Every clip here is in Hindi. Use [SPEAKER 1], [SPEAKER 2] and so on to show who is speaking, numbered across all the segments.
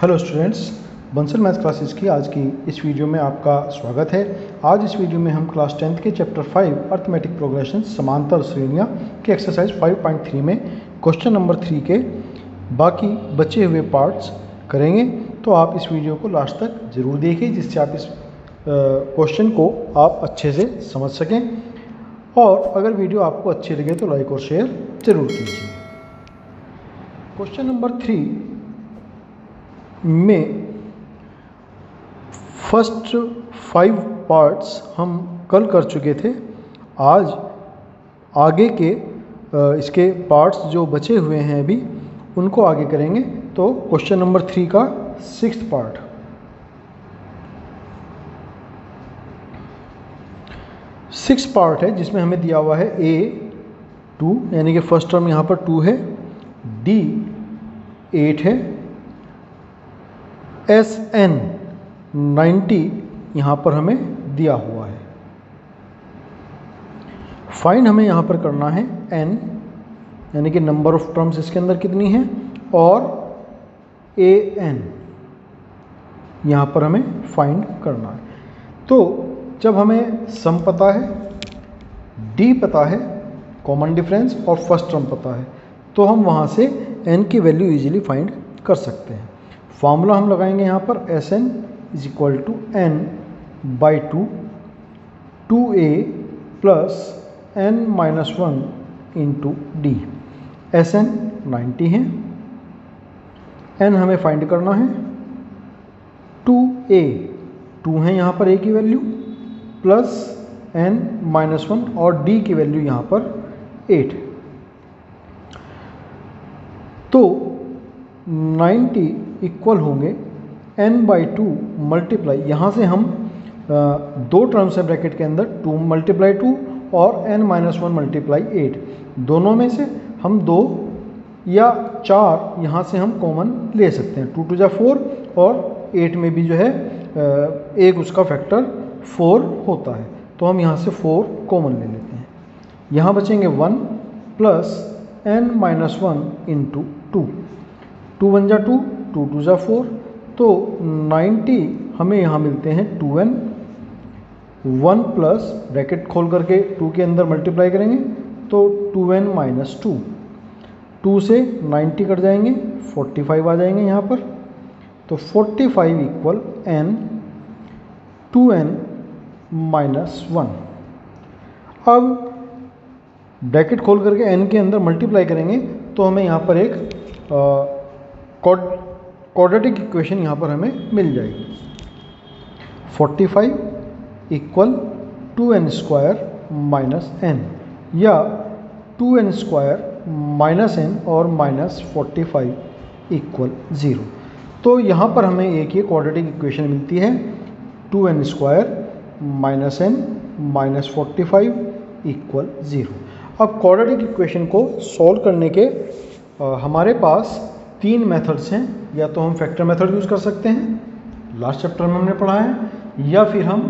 [SPEAKER 1] Hello students, Bansal maths classes की आज की इस वीडियो में आपका स्वागत है। आज इस वीडियो में हम क्लास 10th के चैप्टर 5 अर्थमेटिक प्रोग्रेशन समांतर श्रेणियाँ के एक्सरसाइज 5.3 में क्वेश्चन नंबर 3 के बाकी बचे हुए पार्ट्स करेंगे। तो आप इस वीडियो को लास्ट तक ज़रूर देखिए, जिससे आप इस क्वेश्चन को आप अच्छे से समझ सकें। और अगर वीडियो आपको अच्छी लगे तो लाइक और शेयर ज़रूर कीजिए। क्वेश्चन नंबर 3 में फर्स्ट 5 पार्ट्स हम कल कर चुके थे। आज आगे के इसके पार्ट्स जो बचे हुए हैं अभी उनको आगे करेंगे। तो क्वेश्चन नंबर 3 का 6th पार्ट, है जिसमें हमें दिया हुआ है A2 यानी कि फर्स्ट टर्म यहाँ पर 2 है, D 8 है, SN 90 यहाँ पर हमें दिया हुआ है। फाइंड हमें यहाँ पर करना है N यानी कि नंबर ऑफ टर्म्स इसके अंदर कितनी है, और AN यहाँ पर हमें फाइंड करना है। तो जब हमें सम पता है, D पता है कॉमन डिफरेंस और फर्स्ट टर्म पता है, तो हम वहाँ से N की वैल्यू इजीली फाइंड कर सकते हैं। फॉर्मूला हम लगाएंगे यहाँ पर Sn is equal to N by 2A plus N minus 1 into D। Sn 90 है, N हमें फाइंड करना है 2A, 2 है यहाँ पर A की वैल्यू, प्लस N माइनस 1 और D की वैल्यू यहाँ पर 8। तो 90 इक्वल होंगे n बाई 2 मल्टीप्लाई, यहाँ से हम दो टर्म्स हैं ब्रैकेट के अंदर, 2 मल्टीप्लाई 2 और n माइनस 1 मल्टीप्लाई 8। दोनों में से हम 2 या 4 यहाँ से हम कॉमन ले सकते हैं। 2 टू 4 और 8 में भी जो है एक उसका फैक्टर 4 होता है, तो हम यहाँ से 4 कॉमन ले लेते हैं। यहाँ बचेंगे 1 प्लस n माइनस 1 इंटू 2, 2 1 जा 2, 2 2 जा 4, तो 90 हमें यहाँ मिलते हैं 2n। 1 प्लस ब्रैकेट खोल करके 2 के अंदर मल्टीप्लाई करेंगे तो 2n माइनस 2, 2 से 90 कट जाएंगे, 45 आ जाएंगे यहाँ पर। तो 45 इक्वल n 2n माइनस 1। अब ब्रैकेट खोल करके n के अंदर मल्टीप्लाई करेंगे तो हमें यहाँ पर एक क्वाड्रेटिक इक्वेशन यहाँ पर हमें मिल जाएगी। 45 equal 2n square minus n, या 2n स्क्वायर माइनस n और माइनस 45 इक्वल 0। तो यहाँ पर हमें एक ये क्वाड्रेटिक इक्वेशन मिलती है, 2n square minus n minus 45 equal 0। अब क्वाड्रेटिक इक्वेशन को सॉल्व करने के हमारे पास 3 मेथड्स हैं। या तो हम फैक्टर मेथड यूज़ कर सकते हैं, लास्ट चैप्टर में हमने पढ़ा है, या फिर हम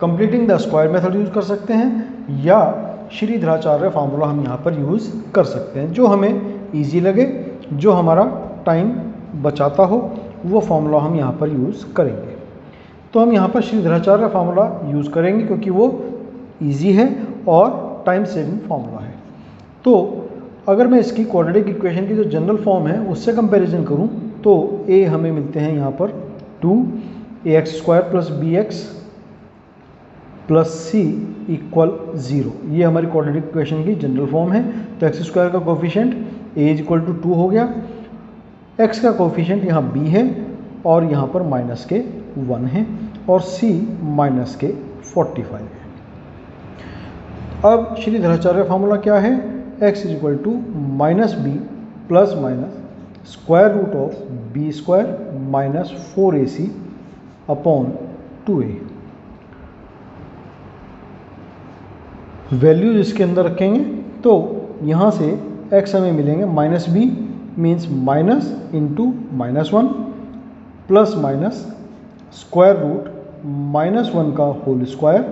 [SPEAKER 1] completing the square method use कर सकते हैं, या श्रीधराचार्य फार्मूला हम यहाँ पर यूज़ कर सकते हैं। जो हमें इजी लगे, जो हमारा टाइम बचाता हो, वो फार्मूला हम यहाँ पर यूज़ करेंगे। तो हम यहाँ पर श्रीधराचार्य फार्मूला यूज़ करेंगे क्योंकि वो ईजी है और टाइम सेविंग फार्मूला है। तो अगर मैं इसकी क्वाड्रेटिक इक्वेशन की जो जनरल फॉर्म है उससे कंपैरिजन करूं तो a हमें मिलते हैं यहाँ पर 2ax square plus bx plus c equal 0। ये हमारी क्वाड्रेटिक इक्वेशन की जनरल फॉर्म है। तो एक्स स्क्वायर का coefficient a is equal to 2 हो गया, x का कोफिशिएंट यहाँ b है और यहाँ पर माइनस के 1 है, और c माइनस के 45 है। अब श्रीधराचार्य फार्मूला क्या है, x is equal to minus B plus minus square root of B square minus 4ac upon 2a। Values इसके अंदर रखेंगे तो यहाँ से x हमें मिलेंगे minus B means minus into minus 1 plus minus square root minus 1 का होल स्क्वायर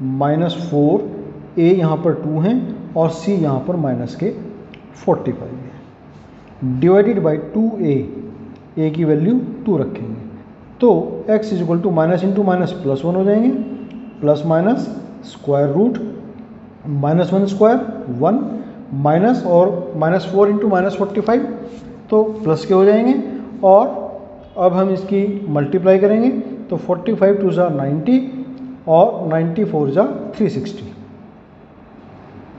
[SPEAKER 1] माइनस 4, a यहाँ पर 2 हैं और c यहाँ पर माइनस के 45 है, डिवाइडेड बाई 2a ए की वैल्यू 2 रखेंगे तो x is equal to minus into minus plus 1 हो जाएंगे, plus minus square root minus 1 square 1 minus और माइनस 4 इंटू माइनस 45 तो प्लस के हो जाएंगे। और अब हम इसकी मल्टीप्लाई करेंगे तो 45 टू ज़ा 90 और 94 ज़ा 360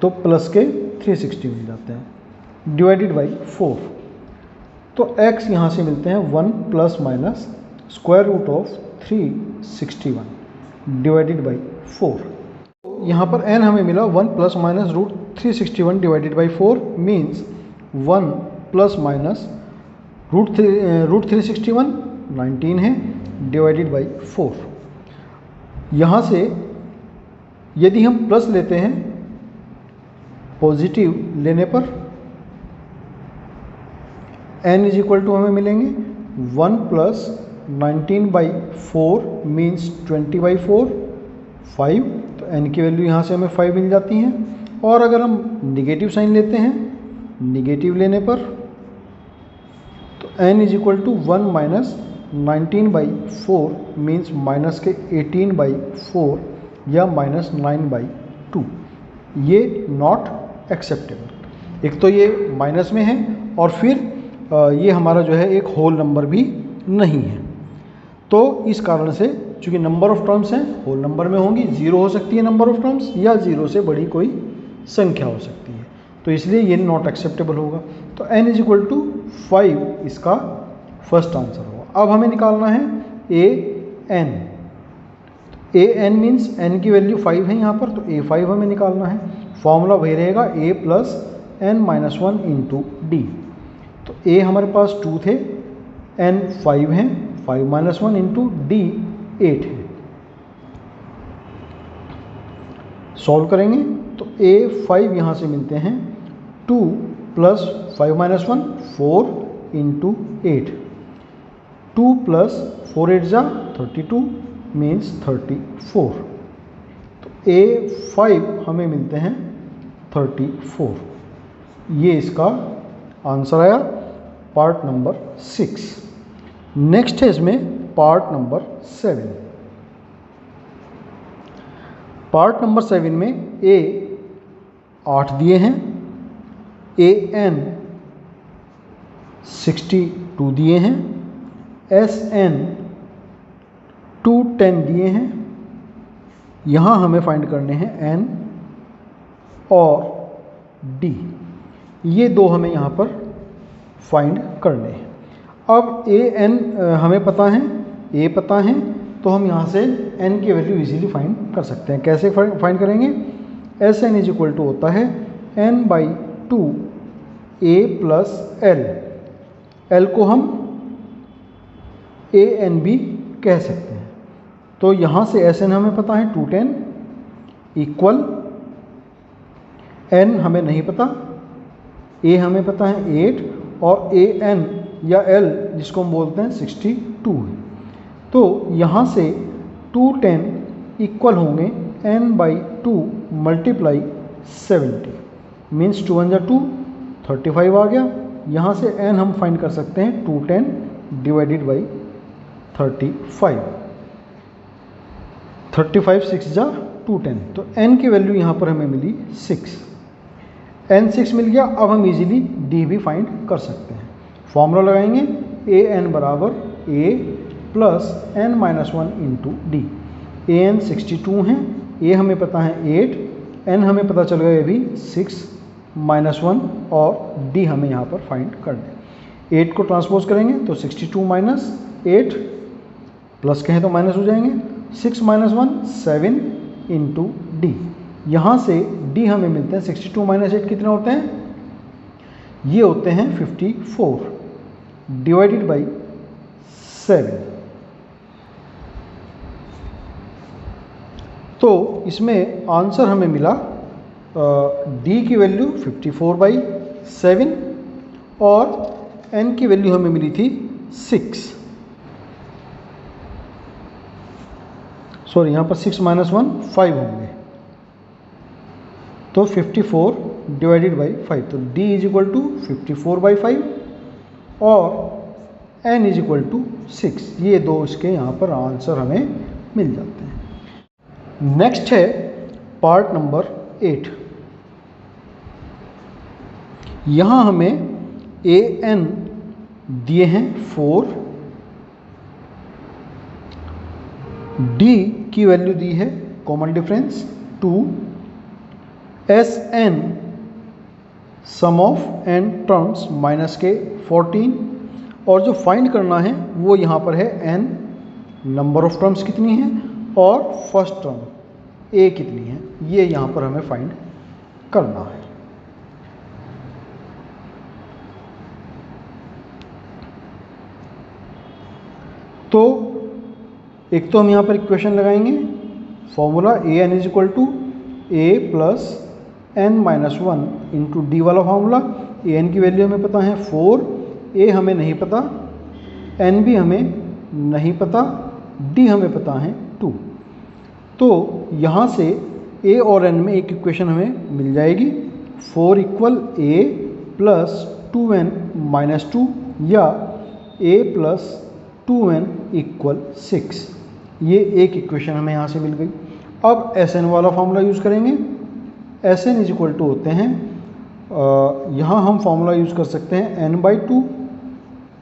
[SPEAKER 1] तो प्लस के 360 मिल जाते हैं डिवाइडेड बाई 4। तो x यहाँ से मिलते हैं 1 plus minus square root of 361 divided by 4। यहाँ पर n हमें मिला 1 plus minus root 361 divided by 4 means 1 plus minus root 361 19 है डिवाइडेड बाई 4। यहाँ से यदि हम प्लस लेते हैं पॉजिटिव लेने पर n इज इक्वल टू हमें मिलेंगे 1 प्लस 19 बाई 4 मीन्स 20 बाई 4 5 तो n की वैल्यू यहाँ से हमें 5 मिल जाती हैं। और अगर हम निगेटिव साइन लेते हैं निगेटिव लेने पर तो n is equal to 1 minus 19 by 4 means minus के 18 बाई 4 या माइनस 9 बाई 2 ये नॉट एक्सेप्टेबल। एक तो ये माइनस में है और फिर ये हमारा जो है एक होल नंबर भी नहीं है। तो इस कारण से चूँकि नंबर ऑफ टर्म्स हैं होल नंबर में होंगी, 0 हो सकती है नंबर ऑफ टर्म्स या 0 से बड़ी कोई संख्या हो सकती है, तो इसलिए ये नॉट एक्सेप्टेबल होगा। तो n इज इक्वल टू 5 इसका फर्स्ट आंसर होगा। अब हमें निकालना है an। an मीन्स n की वैल्यू 5 है यहाँ पर, तो a5 हमें निकालना है। फॉर्मूला वही रहेगा a plus n minus 1 into D. तो a हमारे पास 2 थे, n 5 है, 5 माइनस 1 इंटू डी 8 है। सॉल्व करेंगे तो a5 यहाँ से मिलते हैं 2 प्लस 5 माइनस 1 4 इंटू 8, 2 प्लस 4 8 जा 32 मीन्स 34। तो a5 हमें मिलते हैं 34। ये इसका आंसर आया पार्ट नंबर 6। नेक्स्ट है इसमें पार्ट नंबर 7। पार्ट नंबर 7 में a 8 दिए हैं, an 62 दिए हैं, sn 210 दिए हैं। यहाँ हमें फाइंड करने हैं n और d, ये दो हमें यहाँ पर फाइंड करने हैं। अब an हमें पता है, a पता है, तो हम यहाँ से n की वैल्यू इजीली फाइंड कर सकते हैं। कैसे फाइंड करेंगे? sn इज इक्वल टू होता है n by 2 a plus l, l को हम an भी कह सकते हैं। तो यहाँ से sn हमें पता है 210 इक्वल n हमें नहीं पता, a हमें पता है 8 और an या l जिसको हम बोलते हैं 62 है। तो यहाँ से 210 इक्वल होंगे n बाई 2 मल्टीप्लाई 70 मीन्स 2 1 जा 2 35 आ गया। यहाँ से n हम फाइंड कर सकते हैं 210 डिवाइडेड बाई 35, 35 6 जा 210, तो n की वैल्यू यहाँ पर हमें मिली 6, n 6 मिल गया। अब हम इजीली d भी फाइंड कर सकते हैं। फॉर्मूला लगाएंगे an बराबर a plus n minus 1 into D. an 62 है, a हमें पता है 8, n हमें पता चल गया अभी 6 माइनस 1 और d हमें यहाँ पर फाइंड कर दें। 8 को ट्रांसपोज करेंगे तो 62 माइनस 8 प्लस कहें तो माइनस हो जाएंगे, 6 माइनस 1 7 इंटू डी। यहाँ से d हमें मिलते हैं 62 माइनस 8 कितने होते हैं? ये होते हैं 54 डिवाइडेड बाई 7। तो इसमें आंसर हमें मिला d की वैल्यू 54/7 और n की वैल्यू हमें मिली थी 6। सॉरी, यहाँ पर 6 माइनस 1 5 होंगे, तो 54 डिवाइडेड बाई 5, तो d इज इक्वल टू 54/5 और n इज इक्वल टू 6। ये दो इसके यहाँ पर आंसर हमें मिल जाते हैं। नेक्स्ट है पार्ट नंबर 8। यहाँ हमें a n दिए हैं 4, d की वैल्यू दी है common difference 2, S N sum of n terms minus के 14, और जो फाइंड करना है वो यहाँ पर है n नंबर ऑफ टर्म्स कितनी है और फर्स्ट टर्म a कितनी है, ये यहाँ पर हमें फाइंड करना है। तो एक तो हम यहाँ पर इक्वेशन लगाएंगे, formula A N is equal to A plus N minus 1 into D वाला फार्मूला। ए एन की वैल्यू हमें पता है 4, ए हमें नहीं पता, एन भी हमें नहीं पता, डी हमें पता है 2। तो यहाँ से ए और एन में एक इक्वेशन हमें मिल जाएगी, 4 इक्वल ए प्लस 2n माइनस 2 या ए प्लस 2n इक्वल 6। ये एक इक्वेशन हमें यहाँ से मिल गई। अब एस एन वाला फार्मूला यूज़ करेंगे। S N is equal to होते हैं, यहाँ हम फार्मूला यूज़ कर सकते हैं n/2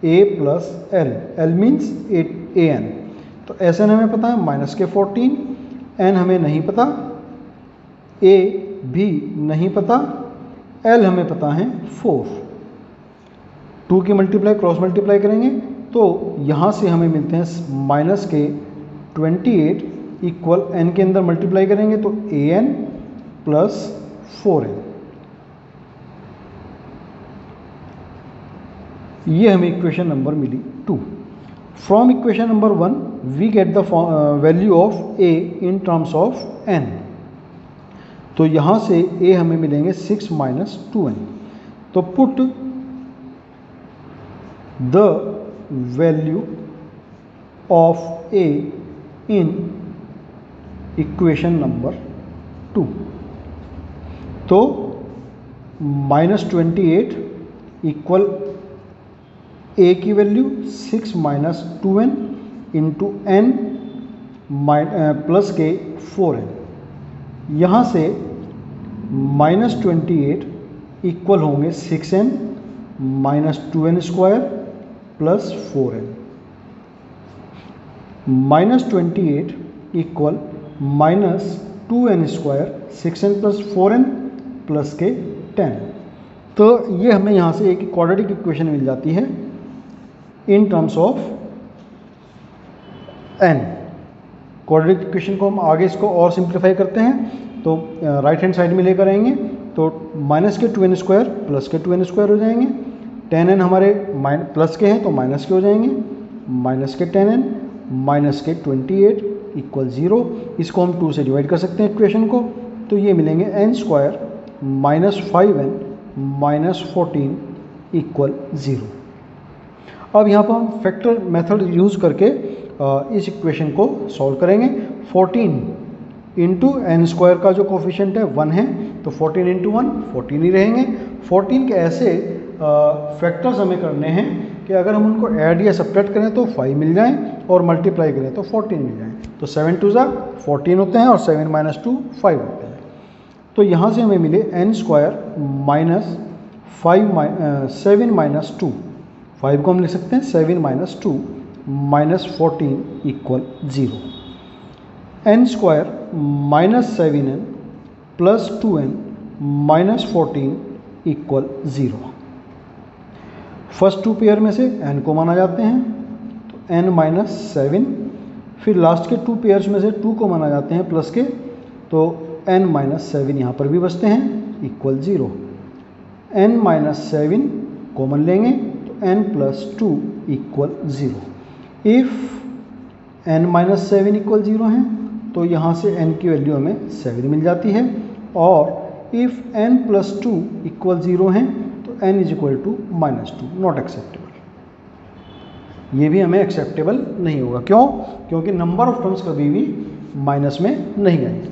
[SPEAKER 1] a plus L, L means A N. तो एस एन हमें पता है माइनस के 14, एन हमें नहीं पता, ए भी नहीं पता, एल हमें पता है 4। 2 की मल्टीप्लाई क्रॉस मल्टीप्लाई करेंगे तो यहाँ से हमें मिलते हैं माइनस के 28 इक्वल एन के अंदर मल्टीप्लाई करेंगे तो ए एन प्लस 4n। ये हमें इक्वेशन नंबर मिली 2। From equation number 1 we get the value of a in terms of n। तो यहाँ से a हमें मिलेंगे 6 माइनस 2n। तो put the value of a in equation number 2। तो माइनस 28 इक्वल a की value 6 minus 2n into n plus के 4n। यहाँ से माइनस 28 इक्वल होंगे 6n minus 2n square plus 4n। Minus 28 equal minus 2n square 6n plus 4n plus के 10। तो ये हमें यहाँ से एक क्वाड्रेटिक इक्वेशन मिल जाती है इन terms of n। Quadratic equation को हम आगे इसको और सिंप्लीफाई करते हैं तो राइट हैंड साइड में लेकर आएंगे तो माइनस के 2n स्क्वायर प्लस के 2n स्क्वायर हो जाएंगे, 10n हमारे प्लस के हैं तो माइनस के हो जाएंगे, माइनस के 10n माइनस के 28 इक्वल 0। इसको हम 2 से डिवाइड कर सकते हैं इक्वेशन को, तो ये मिलेंगे n square minus 5n minus 14 equal 0। अब यहाँ पर हम फैक्टर मेथड यूज़ करके इस इक्वेशन को सॉल्व करेंगे। 14 इंटू एन स्क्वायर का जो कोफिशिएंट है 1 है तो 14 इंटू 1 14 ही रहेंगे। 14 के ऐसे फैक्टर्स हमें करने हैं कि अगर हम उनको ऐड या सब्ट्रैक्ट करें तो 5 मिल जाएं और मल्टीप्लाई करें तो 14 मिल जाएं। तो 7 2 14 होते हैं और 7 माइनस 2 5 होते हैं। तो यहाँ से हमें मिले n स्क्वायर माइनस 7 माइनस 2, 5 को हम लिख सकते हैं 7 minus 2 minus 14 equal 0। n square minus 7n plus 2n minus 14 equal 0। First 2 pair में से n को माना जाते हैं तो n माइनस 7, फिर लास्ट के 2 पेयर्स में से 2 को माना जाते हैं प्लस के तो n माइनस 7 यहाँ पर भी बचते हैं इक्वल 0। n माइनस 7 कॉमन लेंगे तो n plus 2 equal 0। If n minus 7 equal 0 है तो यहाँ से n की वैल्यू हमें 7 मिल जाती है, और इफ़ n प्लस 2 इक्वल 0 है तो n is equal to minus 2, not acceptable. ये भी हमें एक्सेप्टेबल नहीं होगा। क्यों? क्योंकि नंबर ऑफ टर्म्स कभी भी माइनस में नहीं आएंगे।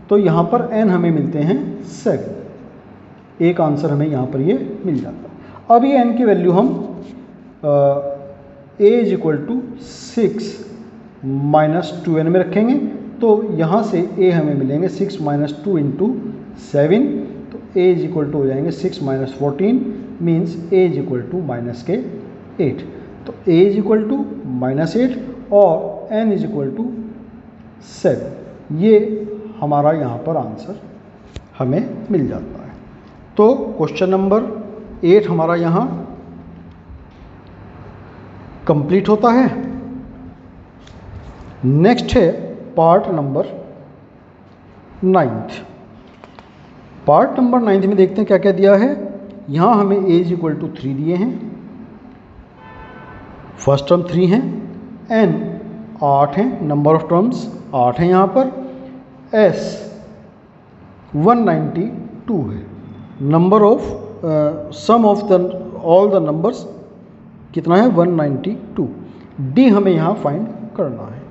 [SPEAKER 1] तो यहाँ पर n हमें मिलते हैं 7। एक आंसर हमें यहाँ पर ये मिल जाता है। अब ये n की वैल्यू हम a is equal to 6 minus 2n में रखेंगे तो यहाँ से a हमें मिलेंगे 6 माइनस 2 इंटू 7, तो a इज इक्वल टू हो जाएंगे 6 minus 14 means a is equal to minus के 8। तो a is equal to minus 8 और n इज इक्वल टू 7। ये हमारा यहाँ पर आंसर हमें मिल जाता है। तो क्वेश्चन नंबर 8 हमारा यहाँ कंप्लीट होता है। नेक्स्ट है पार्ट नंबर 9। पार्ट नंबर 9 में देखते हैं क्या क्या दिया है। यहाँ हमें a इज इक्वल टू 3 दिए हैं, फर्स्ट टर्म 3 है, n 8 है, नंबर ऑफ टर्म्स 8 है, यहाँ पर s 192 है, number of sum of the all the numbers कितना है 192। d हमें यहाँ फाइंड करना है।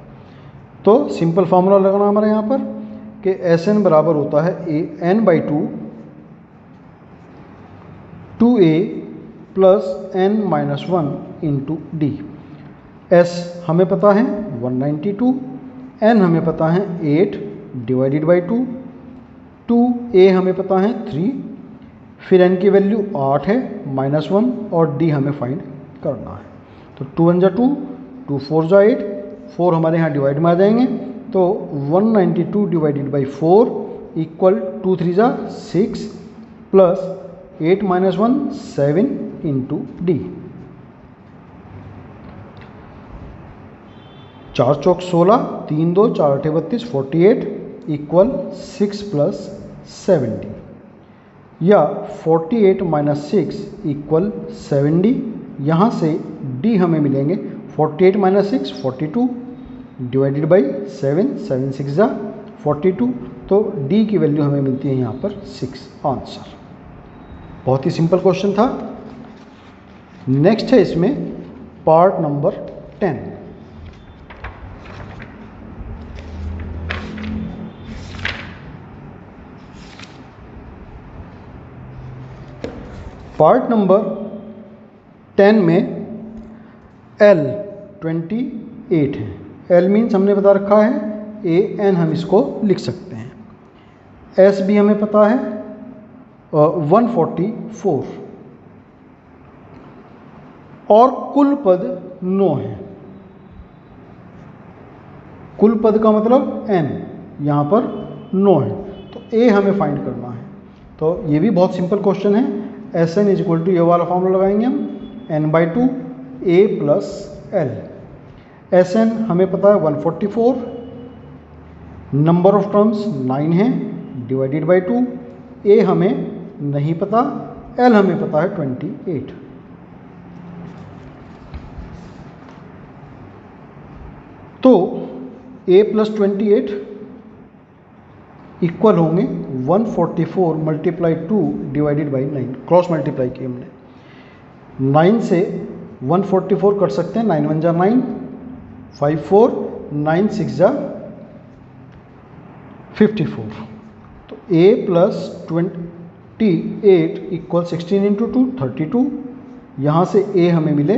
[SPEAKER 1] तो सिंपल फार्मूला लगाना हमारे यहाँ पर कि Sn बराबर होता है n/2 2a plus n-1 into D. S हमें पता है 192, n हमें पता है 8 डिवाइडेड बाई 2, 2a हमें पता है 3, फिर n की वैल्यू 8 है -1 और d हमें फाइंड करना है। तो 2 1 जा 2, 2 4 जा 8, 4 हमारे यहाँ डिवाइड में आ जाएंगे तो 192 डिवाइडेड बाई 4 इक्वल 2 3 जा 6 प्लस 8 माइनस 1 7 इंटू डी। 4 चौक 16, 3 2 4 8 32 48 इक्वल 6 प्लस 70 या 48 माइनस 6 इक्वल 70। यहाँ से d हमें मिलेंगे 48 माइनस 6 42 डिवाइडेड बाई 7, 7 6 जा 42, तो d की वैल्यू हमें मिलती है यहाँ पर 6 आंसर। बहुत ही सिंपल क्वेश्चन था। नेक्स्ट है इसमें पार्ट नंबर 10। पार्ट नंबर 10 में L 28 है। L मीन्स हमने बता रखा है AN, हम इसको लिख सकते हैं। S भी हमें पता है 144 और कुल पद 9 है। कुल पद का मतलब n, यहाँ पर 9 है, तो a हमें फाइंड करना है। तो ये भी बहुत सिंपल क्वेश्चन है। Sn इज इक्वल टू ये वाला फॉर्मूला लगाएंगे हम n/2 a plus l। Sn हमें पता है 144, नंबर ऑफ टर्म्स 9 है डिवाइडेड बाई 2, a हमें नहीं पता, l हमें पता है 28। तो a प्लस 28 इक्वल होंगे 144 multiply 2 divided by 9। Cross multiply किए हमने, 9 से 144 कर सकते हैं, 9 1 जा 9, 5 4 9 6 जा 54। तो a प्लस 28 इक्वल 16 इंटू 2 32। यहाँ से a हमें मिले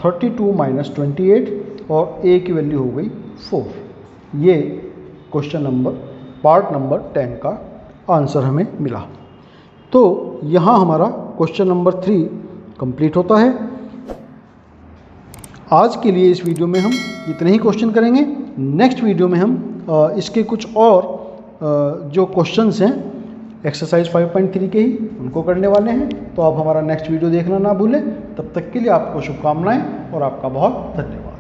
[SPEAKER 1] 32 माइनस 28 और a की वैल्यू हो गई 4। ये क्वेश्चन नंबर पार्ट नंबर 10 का आंसर हमें मिला। तो यहाँ हमारा क्वेश्चन नंबर 3 कंप्लीट होता है। आज के लिए इस वीडियो में हम इतने ही क्वेश्चन करेंगे। नेक्स्ट वीडियो में हम इसके कुछ और जो क्वेश्चंस हैं एक्सरसाइज 5.3 के ही उनको करने वाले हैं। तो आप हमारा नेक्स्ट वीडियो देखना ना भूलें। तब तक के लिए आपको शुभकामनाएं और आपका बहुत धन्यवाद।